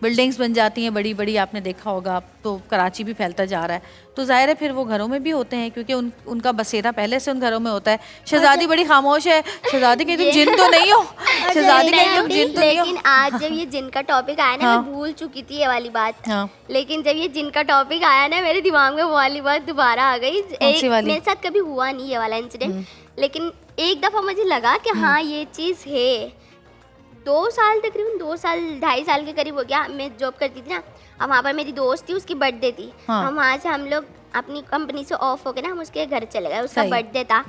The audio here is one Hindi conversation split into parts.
बिल्डिंग्स बन जाती हैं बड़ी बड़ी, आपने देखा होगा, तो कराची भी फैलता जा रहा है, तो जाहिर है फिर वो घरों में भी होते हैं क्योंकि उनका बसेरा पहले से उन घरों में होता है। शहजादी बड़ी खामोश है, शहजादी कहीं तुम जिन तो नहीं हो, शहजादी कहीं तुम जिन तो नहीं हो। लेकिन आज जब ये जिन का टॉपिक आया ना, मैं भूल चुकी थी ये वाली बात, लेकिन जब ये जिन का टॉपिक आया ना, मेरे दिमाग में वो वाली बात दोबारा आ गई। मेरे साथ कभी हुआ नहीं ये वाला इंसिडेंट, लेकिन एक दफ़ा मुझे लगा कि हाँ ये चीज़ है। 2 साल, तकरीबन 2 साल 2.5 साल के करीब हो गया, मैं जॉब करती थी ना, अब वहाँ पर मेरी दोस्त थी, उसकी बर्थडे थी। हम वहाँ से हम लोग अपनी कंपनी से ऑफ हो गए ना, हम उसके घर चले गए, उसका बर्थडे था,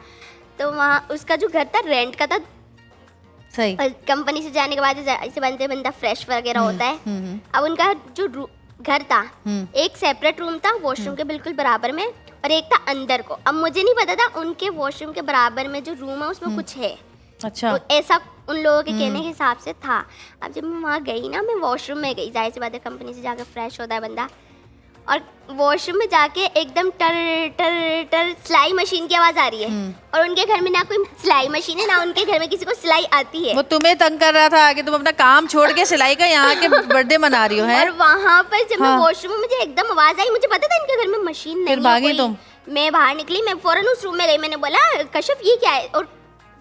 तो वहाँ उसका जो घर था रेंट का था। सही। कंपनी से जाने के बाद ऐसे बंदा फ्रेश वगैरह होता है। अब उनका जो घर था, एक सेपरेट रूम था वॉशरूम के बिल्कुल बराबर में, और एक था अंदर को। अब मुझे नहीं पता था उनके वॉशरूम के बराबर में जो रूम है उसमें कुछ है। अच्छा। ऐसा उन लोगों के कहने के हिसाब से था। अब जब मैं वहाँ गई ना, मैं वॉशरूम में गई, जाहिर सी बात है कंपनी से जाकर फ्रेश होता है बंदा, और वॉशरूम में जाके एकदम टर टर टर सिलाई मशीन की आवाज़ आ रही है, और उनके घर में ना कोई सिलाई मशीन है, ना उनके घर में किसी को सिलाई आती है। वो तुम्हें तंग कर रहा था कि तुम अपना काम छोड़ के सिलाई का यहाँ के बर्थडे मना रही हो है? और वहाँ पर जब मैं वॉशरूम में, मुझे एकदम आवाज़ आई, मुझे पता था इनके घर में मशीन नहीं है। फिर भागी तुम? मैं बाहर निकली, मैं फौरन उस रूम में गई, मैंने बोला कशिफ ये क्या है, और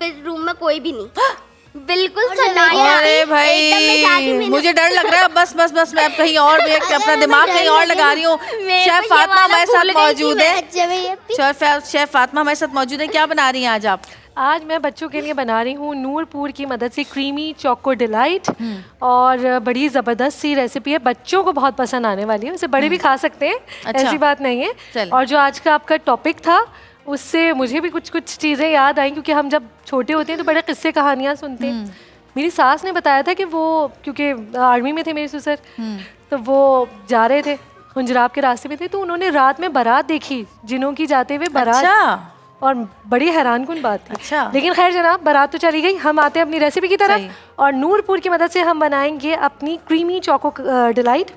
फिर रूम में कोई भी नहीं, बिल्कुल सन्नाटा। अरे भाई मुझे डर लग रहा है। बस बस बस मैं कहीं और अपना दिमाग कहीं और लगा रही हूँ। शेफ फातिमा हमारे साथ मौजूद है। शेफ फातिमा हमारे साथ मौजूद है। क्या बना रही हैं आज आप? आज मैं बच्चों के लिए बना रही हूँ नूरपुर की मदद से क्रीमी चोको डिलाइट, और बड़ी ज़बरदस्त सी रेसिपी है, बच्चों को बहुत पसंद आने वाली है, उसे बड़े भी खा सकते हैं। अच्छा। ऐसी बात नहीं है। और जो आज का आपका टॉपिक था उससे मुझे भी कुछ कुछ चीज़ें याद आई, क्योंकि हम जब छोटे होते हैं तो बड़े किस्से कहानियाँ सुनते हैं। मेरी सास ने बताया था कि वो, क्योंकि आर्मी में थे मेरे ससुर, तो वो जा रहे थे, हुंजराब के रास्ते में थे, तो उन्होंने रात में बारात देखी, जिनों की जाते हुए बारात। अच्छा। और बड़ी हैरानकुन बात थी। अच्छा। लेकिन खैर जनाब, बारात तो चली गई, हम आते हैं अपनी रेसिपी की तरफ। और नूरपुर की मदद से हम बनाएंगे अपनी क्रीमी चोको डिलाइट।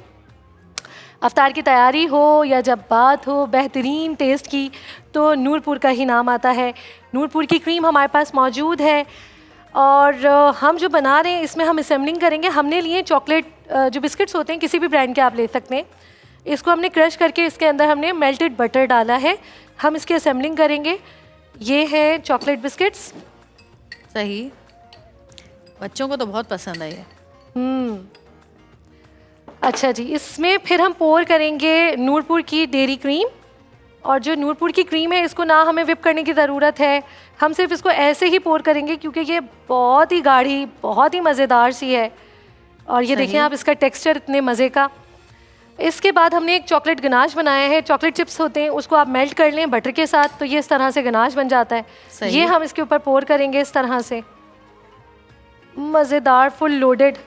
अफ्तार की तैयारी हो या जब बात हो बेहतरीन टेस्ट की, तो नूरपुर का ही नाम आता है। नूरपुर की क्रीम हमारे पास मौजूद है, और हम जो बना रहे हैं इसमें हम असेंबलिंग करेंगे। हमने लिए चॉकलेट जो बिस्किट्स होते हैं, किसी भी ब्रांड के आप ले सकते हैं, इसको हमने क्रश करके इसके अंदर हमने मेल्टेड बटर डाला है। हम इसकी असेंबलिंग करेंगे। ये है चॉकलेट बिस्किट्स। सही, बच्चों को तो बहुत पसंद है ये। अच्छा जी, इसमें फिर हम पोर करेंगे नूरपुर की डेयरी क्रीम। और जो नूरपुर की क्रीम है, इसको ना हमें विप करने की ज़रूरत है, हम सिर्फ इसको ऐसे ही पोर करेंगे, क्योंकि ये बहुत ही गाढ़ी, बहुत ही मज़ेदार सी है। और ये देखें आप, इसका टेक्सचर इतने मज़े का। इसके बाद हमने एक चॉकलेट गनाश बनाया है। चॉकलेट चिप्स होते हैं, उसको आप मेल्ट कर लें बटर के साथ, तो ये इस तरह से गनाश बन जाता है। ये हम इसके ऊपर पोर करेंगे इस तरह से। मज़ेदार फुल लोडेड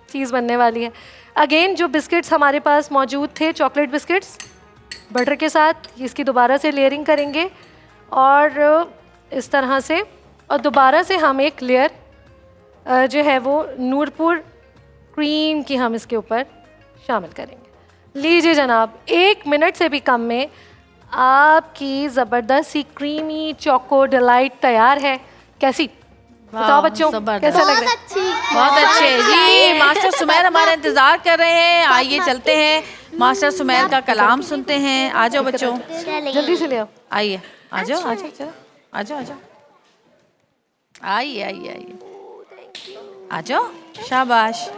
चीज़ बनने वाली है। अगेन जो बिस्किट्स हमारे पास मौजूद थे, चॉकलेट बिस्किट्स बटर के साथ, इसकी दोबारा से लेयरिंग करेंगे और इस तरह से, और दोबारा से हम एक लेयर जो है वो नूरपुर क्रीम की हम इसके ऊपर शामिल करेंगे। लीजिए जनाब, 1 मिनट से भी कम में आपकी ज़बरदस्त सी क्रीमी चोको डिलाइट तैयार है। कैसी, बताओ बच्चों, कैसा लग रहा है? बहुत अच्छे जी। मास्टर सुमैर हमारा इंतजार कर रहे हैं। आइए चलते हैं, मास्टर सुमैर का कलाम सुनते हैं। आ जाओ बच्चों, जल्दी से ले आओ। आइए, आ जाओ, आ जाओ, चलो आ जाओ, आ जाओ, आइए आइए आइए, आ जाओ, शाबाश।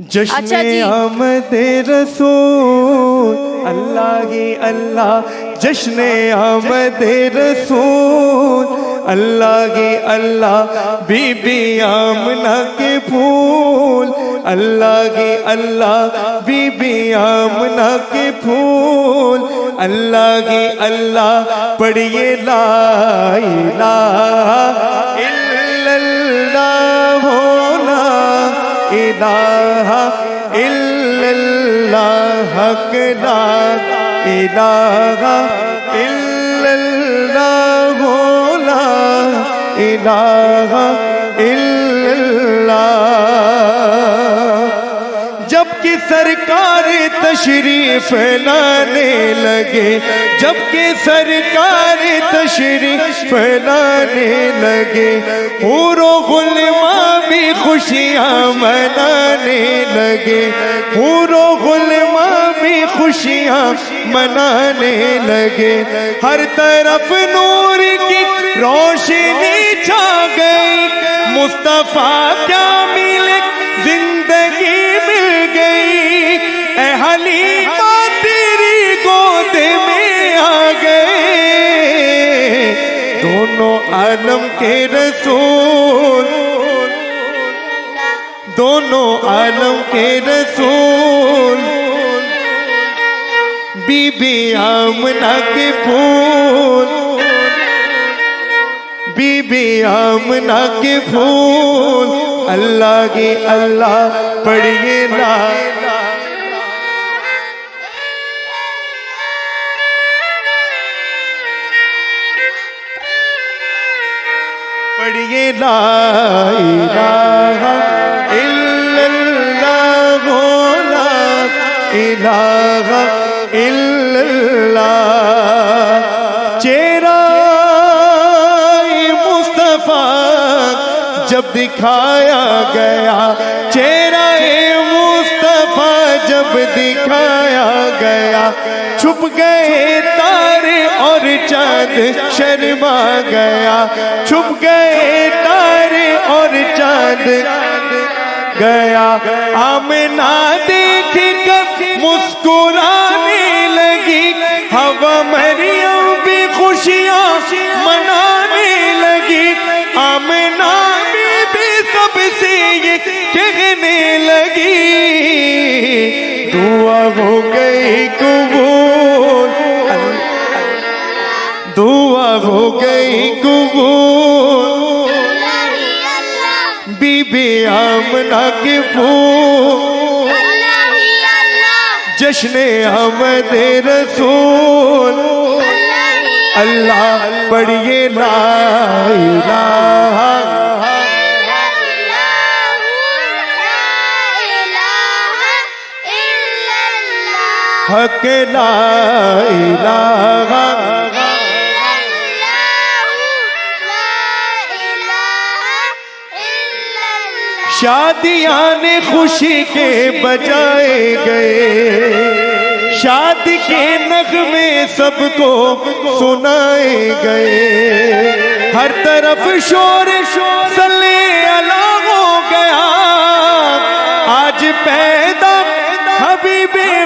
जश्न आमदे रसूल अल्लाह ही अल्लाह, जश्न आमदे रसूल अल्लाह ही अल्लाह, बीबी आमना के फूल अल्लाह ही अल्लाह, बीबी आमना के फूल अल्लाह ही अल्लाह। पढ़िए ला इलाहा इल्लल्लाह होना, इलाहा इल्लल्लाह हक ला इलाहा इल्लल्लाह होना, इलाहा इल्लल्लाह। जबकि सरकार तशरीफ लाने लगे, जबकि सरकार तशरीफ लाने लगे, हूरो गुलमा भी भी खुशियाँ मनाने लगे, हूरो गुलमा भी खुशियाँ मनाने लगे। हर तरफ नूर की रोशनी छा गई, मुस्तफा क्या मिले जिंदगी मिल गई। ऐ हलीमा तेरी गोद में आ गए, दोनों आलम के रसूल, दोनों आलम के रसूल। बीबी आमना के फूल, बीबी आमना के फूल। अल्लाह की अल्लाह पढ़िए ला, पढ़िए ला इलाहा इल्लल्लाह, ला इलाहा इल्लल्लाह। चेहरा मुस्तफा जब दिखाया गया, चेहरा मुस्तफा जब दिखाया गया, छुप गए तारे और चांद शर्मा गया, छुप गए तारे और चांद गया। आमना देख कर मुस्कुराने लगी, हवा मरियम भी खुशियाँ मनाने लगी। आमना भी सबसे ये कहने लगी, दुआ हो गई कबूल, दुआ हो गई कबूल। बीबी आमना के फूल, जश्न आमद रसूल। अल्लाह पढ़िए ला इलाहा हक ला इलाहा। शादियाँ ने खुशी के बजाए गए, शादी के नगमे सबको सुनाए गए। हर तरफ शोर सल्ले अला हो गया, आज पैदा हबीबे